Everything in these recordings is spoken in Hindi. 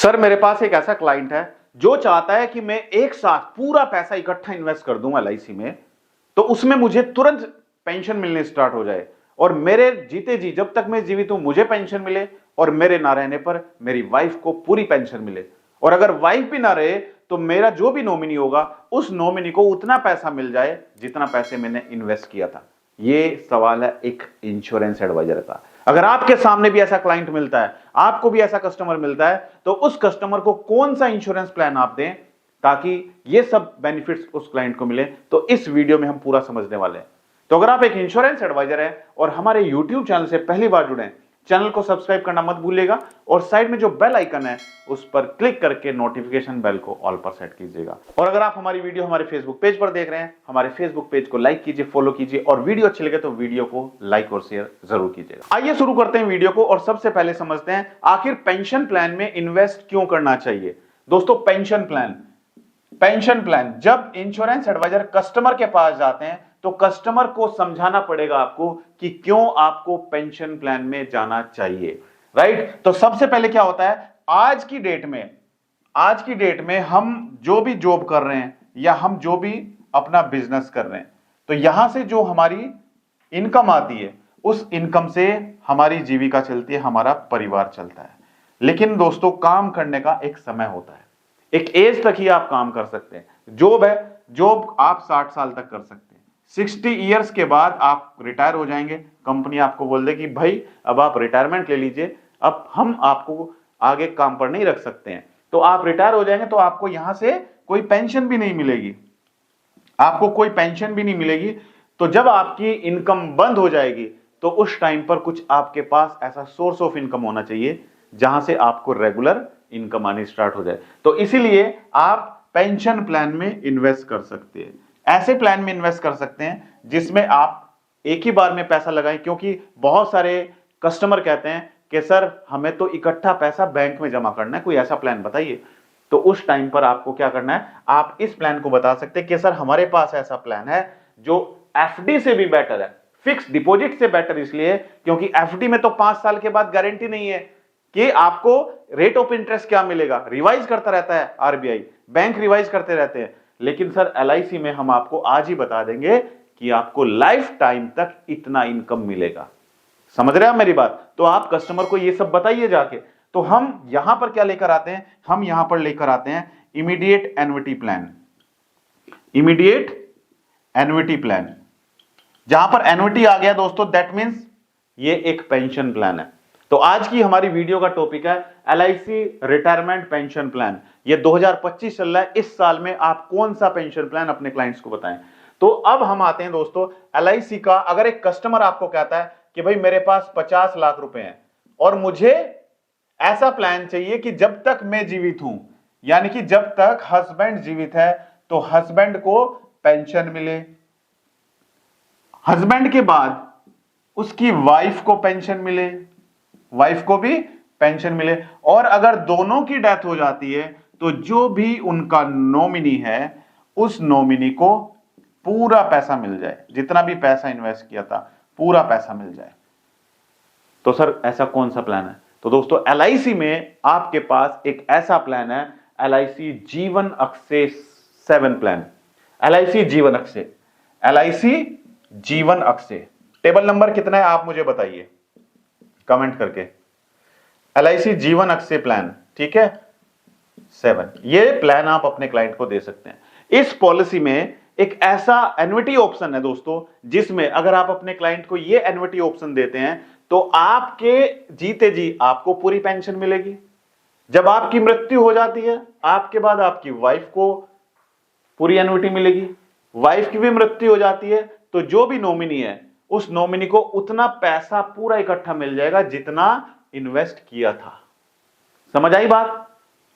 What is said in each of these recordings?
सर मेरे पास एक ऐसा क्लाइंट है जो चाहता है कि मैं एक साथ पूरा पैसा इकट्ठा इन्वेस्ट कर दूं एलआईसी में, तो उसमें मुझे तुरंत पेंशन मिलने स्टार्ट हो जाए और मेरे जीते जी जब तक मैं जीवित हूं मुझे पेंशन मिले और मेरे ना रहने पर मेरी वाइफ को पूरी पेंशन मिले, और अगर वाइफ भी ना रहे तो मेरा जो भी नॉमिनी होगा उस नॉमिनी को उतना पैसा मिल जाए जितना पैसे मैंने इन्वेस्ट किया था। यह सवाल है एक इंश्योरेंस एडवाइजर का। अगर आपके सामने भी ऐसा क्लाइंट मिलता है, आपको भी ऐसा कस्टमर मिलता है, तो उस कस्टमर को कौन सा इंश्योरेंस प्लान आप दें ताकि ये सब बेनिफिट्स उस क्लाइंट को मिले, तो इस वीडियो में हम पूरा समझने वाले हैं। तो अगर आप एक इंश्योरेंस एडवाइजर हैं और हमारे YouTube चैनल से पहली बार जुड़े हैं, चैनल को सब्सक्राइब करना मत भूलिएगा और साइड में जो बेल आइकन है उस पर क्लिक करके नोटिफिकेशन बेल को ऑल पर सेट कीजिएगा। और अगर आप हमारी वीडियो हमारे फेसबुक पेज पर देख रहे हैं, हमारे फेसबुक पेज को लाइक कीजिए, फॉलो कीजिए और वीडियो अच्छी लगे तो वीडियो को लाइक और शेयर जरूर कीजिएगा। आइए शुरू करते हैं वीडियो को और सबसे पहले समझते हैं आखिर पेंशन प्लान में इन्वेस्ट क्यों करना चाहिए। दोस्तों पेंशन प्लान जब इंश्योरेंस एडवाइजर कस्टमर के पास जाते हैं तो कस्टमर को समझाना पड़ेगा आपको कि क्यों आपको पेंशन प्लान में जाना चाहिए, राइट। तो सबसे पहले क्या होता है, आज की डेट में हम जो भी जॉब कर रहे हैं या हम जो भी अपना बिजनेस कर रहे हैं, तो यहां से जो हमारी इनकम आती है उस इनकम से हमारी जीविका चलती है, हमारा परिवार चलता है। लेकिन दोस्तों काम करने का एक समय होता है, एक एज तक ही आप काम कर सकते हैं। जॉब आप 60 साल तक कर सकते हैं। 60 इयर्स के बाद आप रिटायर हो जाएंगे, कंपनी आपको बोल दे कि भाई अब आप रिटायरमेंट ले लीजिए, अब हम आपको आगे काम पर नहीं रख सकते हैं, तो आप रिटायर हो जाएंगे तो आपको यहां से कोई पेंशन भी नहीं मिलेगी। तो जब आपकी इनकम बंद हो जाएगी तो उस टाइम पर कुछ आपके पास ऐसा सोर्स ऑफ इनकम होना चाहिए जहां से आपको रेगुलर इनकम आनी स्टार्ट हो जाए। तो इसीलिए आप पेंशन प्लान में इन्वेस्ट कर सकते हैं। ऐसे प्लान में इन्वेस्ट कर सकते हैं जिसमें आप एक ही बार में पैसा लगाएं, क्योंकि बहुत सारे कस्टमर कहते हैं कि सर हमें तो इकट्ठा पैसा बैंक में जमा करना है, कोई ऐसा प्लान बताइए। तो उस टाइम पर आपको क्या करना है, आप इस प्लान को बता सकते हैं कि सर हमारे पास ऐसा प्लान है जो एफडी से भी बेटर है, फिक्स डिपॉजिट से बेटर इसलिए क्योंकि एफडी में तो 5 साल के बाद गारंटी नहीं है कि आपको रेट ऑफ इंटरेस्ट क्या मिलेगा, रिवाइज करता रहता है आरबीआई, बैंक रिवाइज करते रहते हैं। लेकिन सर एलआईसी में हम आपको आज ही बता देंगे कि आपको लाइफ टाइम तक इतना इनकम मिलेगा। समझ रहे हैं मेरी बात? तो आप कस्टमर को ये सब बताइए जाके। तो हम यहां पर क्या लेकर आते हैं, हम यहां पर लेकर आते हैं इमीडिएट एन्युटी प्लान। जहां पर एन्युटी आ गया दोस्तों, दैट मींस ये एक पेंशन प्लान है। तो आज की हमारी वीडियो का टॉपिक है एलआईसी रिटायरमेंट पेंशन प्लान। ये 2025 चल रहा है, इस साल में आप कौन सा पेंशन प्लान अपने क्लाइंट्स को बताएं। तो अब हम आते हैं दोस्तों एलआईसी का। अगर एक कस्टमर आपको कहता है कि भाई मेरे पास 50 लाख रुपए हैं और मुझे ऐसा प्लान चाहिए कि जब तक मैं जीवित हूं, यानी कि जब तक हस्बैंड जीवित है तो हस्बैंड को पेंशन मिले, हस्बैंड के बाद उसकी वाइफ को पेंशन मिले, वाइफ को भी पेंशन मिले, और अगर दोनों की डेथ हो जाती है तो जो भी उनका नॉमिनी है उस नॉमिनी को पूरा पैसा मिल जाए, जितना भी पैसा इन्वेस्ट किया था पूरा पैसा मिल जाए। तो सर ऐसा कौन सा प्लान है? तो दोस्तों एलआईसी में आपके पास एक ऐसा प्लान है एलआईसी जीवन अक्षय 7 प्लान। एलआईसी जीवन अक्षय टेबल नंबर कितना है आप मुझे बताइए कमेंट करके। एलआईसी जीवन अक्षय प्लान, ठीक है, 7। ये प्लान आप अपने क्लाइंट को दे सकते हैं। इस पॉलिसी में एक ऐसा एन्युटी ऑप्शन है दोस्तों, जिसमें अगर आप अपने क्लाइंट को ये एन्युटी ऑप्शन देते हैं तो आपके जीते जी आपको पूरी पेंशन मिलेगी। जब आपकी मृत्यु हो जाती है आपके बाद आपकी वाइफ को पूरी एन्युटी मिलेगी, वाइफ की भी मृत्यु हो जाती है तो जो भी नॉमिनी है उस नॉमिनी को उतना पैसा पूरा इकट्ठा मिल जाएगा जितना इन्वेस्ट किया था। समझ आई बात?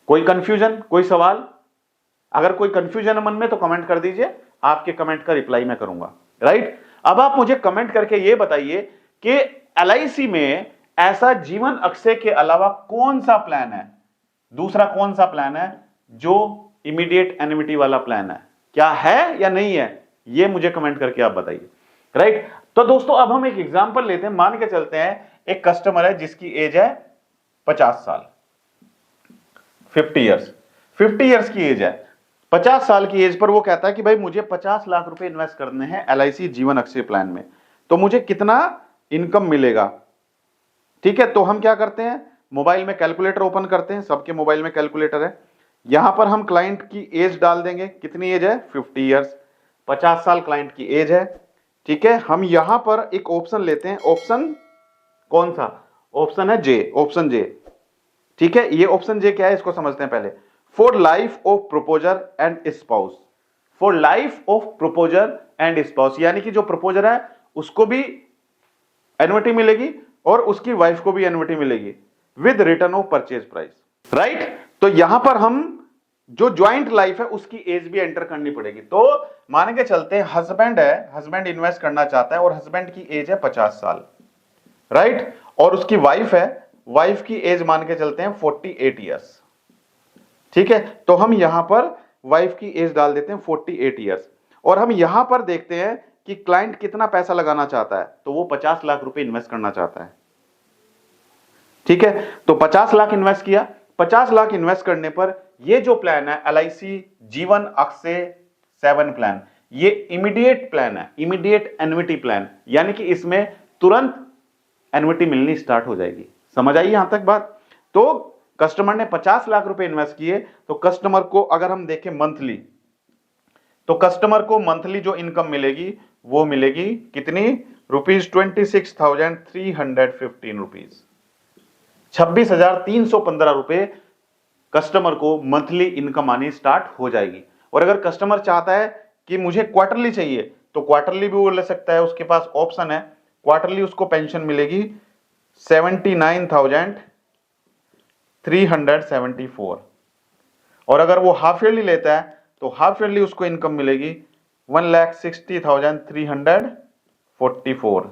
कोई कंफ्यूजन, कोई सवाल? अगर कोई कंफ्यूजन है मन में तो कमेंट कर दीजिए, आपके कमेंट का रिप्लाई मैं करूंगा, राइट। अब आप मुझे कमेंट करके यह बताइए कि एलआईसी में ऐसा जीवन अक्षय के अलावा कौन सा प्लान है, दूसरा कौन सा प्लान है जो इमीडिएट एन्युटी वाला प्लान है, क्या है या नहीं है, यह मुझे कमेंट करके आप बताइए, राइट। तो दोस्तों अब हम एक एग्जांपल लेते हैं। मान के चलते हैं एक कस्टमर है जिसकी एज है 50 साल। 50 ईयर्स, 50 ईयर्स की एज है, 50 साल की एज पर वो कहता है कि भाई मुझे 50 लाख रुपए इन्वेस्ट करने हैं LIC जीवन अक्षय प्लान में, तो मुझे कितना इनकम मिलेगा। ठीक है, तो हम क्या करते हैं, मोबाइल में कैलकुलेटर ओपन करते हैं, सबके मोबाइल में कैलकुलेटर है, यहां पर हम क्लाइंट की एज डाल देंगे, कितनी एज है 50 ईयर्स, 50 साल क्लाइंट की एज है। ठीक है, हम यहां पर एक ऑप्शन लेते हैं, ऑप्शन कौन सा, ऑप्शन है जे, ऑप्शन जे। ठीक है, ये ऑप्शन जे क्या है इसको समझते हैं पहले। For life of proposer and spouse, for life of proposer and spouse, यानी कि जो प्रपोजर है उसको भी एन्युटी मिलेगी और उसकी वाइफ को भी एन्युटी मिलेगी with return of purchase price, right. तो यहां पर हम जो ज्वाइंट लाइफ है उसकी एज भी एंटर करनी पड़ेगी। तो मान के चलते हैं हस्बैंड है, हस्बैंड इन्वेस्ट करना चाहता है और हस्बैंड की एज है 50 साल, राइट, और उसकी वाइफ है, वाइफ की एज मान के चलते हैं 48 ईयर्स। ठीक है, तो हम यहां पर वाइफ की एज डाल देते हैं 48 ईयर्स, और हम यहां पर देखते हैं कि क्लाइंट कितना पैसा लगाना चाहता है, तो वो 50 लाख रुपए इन्वेस्ट करना चाहता है। ठीक है, तो 50 लाख इन्वेस्ट किया, 50 लाख इन्वेस्ट करने पर ये जो प्लान है LIC जीवन अक्षय 7 प्लान, ये इमीडिएट प्लान है, इमीडिएट एन्युटी प्लान, यानी कि इसमें तुरंत एन्युटी मिलनी स्टार्ट हो जाएगी। समझ आई यहां तक बात। तो कस्टमर ने 50 लाख रुपए इन्वेस्ट किए, तो कस्टमर को अगर हम देखें मंथली, तो कस्टमर को मंथली जो इनकम मिलेगी वो मिलेगी कितनी, ₹26,315 रुपीज, 26,315 रुपए कस्टमर को मंथली इनकम आनी स्टार्ट हो जाएगी। और अगर कस्टमर चाहता है कि मुझे क्वार्टरली चाहिए, तो क्वार्टरली भी वो ले सकता है, उसके पास ऑप्शन है, क्वार्टरली उसको पेंशन मिलेगी 79,374, और अगर वो हाफ ईयरली लेता है तो हाफ ईयरली उसको इनकम मिलेगी 1,60,344,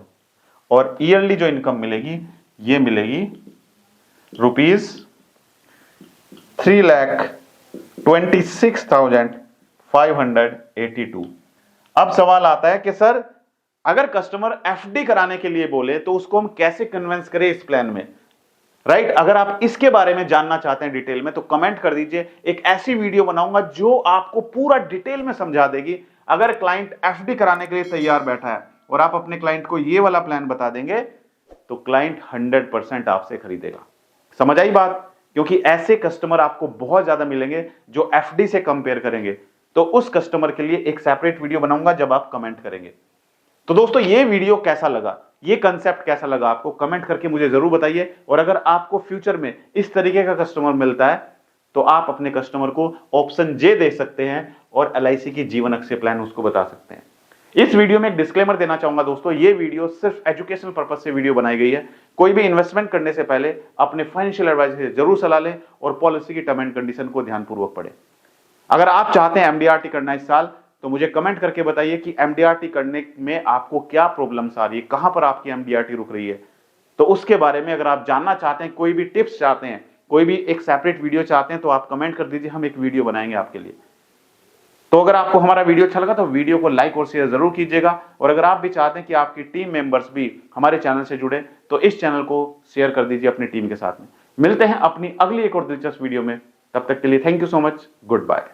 और ईयरली जो इनकम मिलेगी ये मिलेगी ₹3,26,582। अब सवाल आता है कि सर अगर कस्टमर FD कराने के लिए बोले तो उसको हम कैसे कन्विंस करें इस प्लान में, राइट। अगर आप इसके बारे में जानना चाहते हैं डिटेल में तो कमेंट कर दीजिए, एक ऐसी वीडियो बनाऊंगा जो आपको पूरा डिटेल में समझा देगी। अगर क्लाइंट FD कराने के लिए तैयार बैठा है और आप अपने क्लाइंट को ये वाला प्लान बता देंगे तो क्लाइंट 100% आपसे खरीदेगा। समझ आई बात, क्योंकि ऐसे कस्टमर आपको बहुत ज्यादा मिलेंगे जो FD से कंपेयर करेंगे। तो उस कस्टमर के लिए एक सेपरेट वीडियो बनाऊंगा जब आप कमेंट करेंगे। तो दोस्तों ये वीडियो कैसा लगा, ये कंसेप्ट कैसा लगा आपको, कमेंट करके मुझे जरूर बताइए। और अगर आपको फ्यूचर में इस तरीके का कस्टमर मिलता है तो आप अपने कस्टमर को ऑप्शन जे दे सकते हैं और LIC की जीवन अक्षय प्लान उसको बता सकते हैं। इस वीडियो में एक डिस्क्लेमर देना चाहूंगा दोस्तों, ये वीडियो सिर्फ एजुकेशनल पर्पस से वीडियो बनाई गई है। कोई भी इन्वेस्टमेंट करने से पहले अपने फाइनेंशियल एडवाइजर से जरूर सलाह लें और पॉलिसी की टर्म एंड कंडीशन को ध्यानपूर्वक पढ़ें। अगर आप चाहते हैं MDRT करना इस साल तो मुझे कमेंट करके बताइए कि MDRT करने में आपको क्या प्रॉब्लम्स आ रही है, कहां पर आपकी MDRT रुक रही है। तो उसके बारे में अगर आप जानना चाहते हैं, कोई भी टिप्स चाहते हैं, कोई भी एक सेपरेट वीडियो चाहते हैं तो आप कमेंट कर दीजिए, हम एक वीडियो बनाएंगे आपके लिए। तो अगर आपको हमारा वीडियो अच्छा लगा तो वीडियो को लाइक और शेयर जरूर कीजिएगा। और अगर आप भी चाहते हैं कि आपकी टीम मेंबर्स भी हमारे चैनल से जुड़े तो इस चैनल को शेयर कर दीजिए अपनी टीम के साथ में। मिलते हैं अपनी अगली एक और दिलचस्प वीडियो में, तब तक के लिए thank you so much, good bye.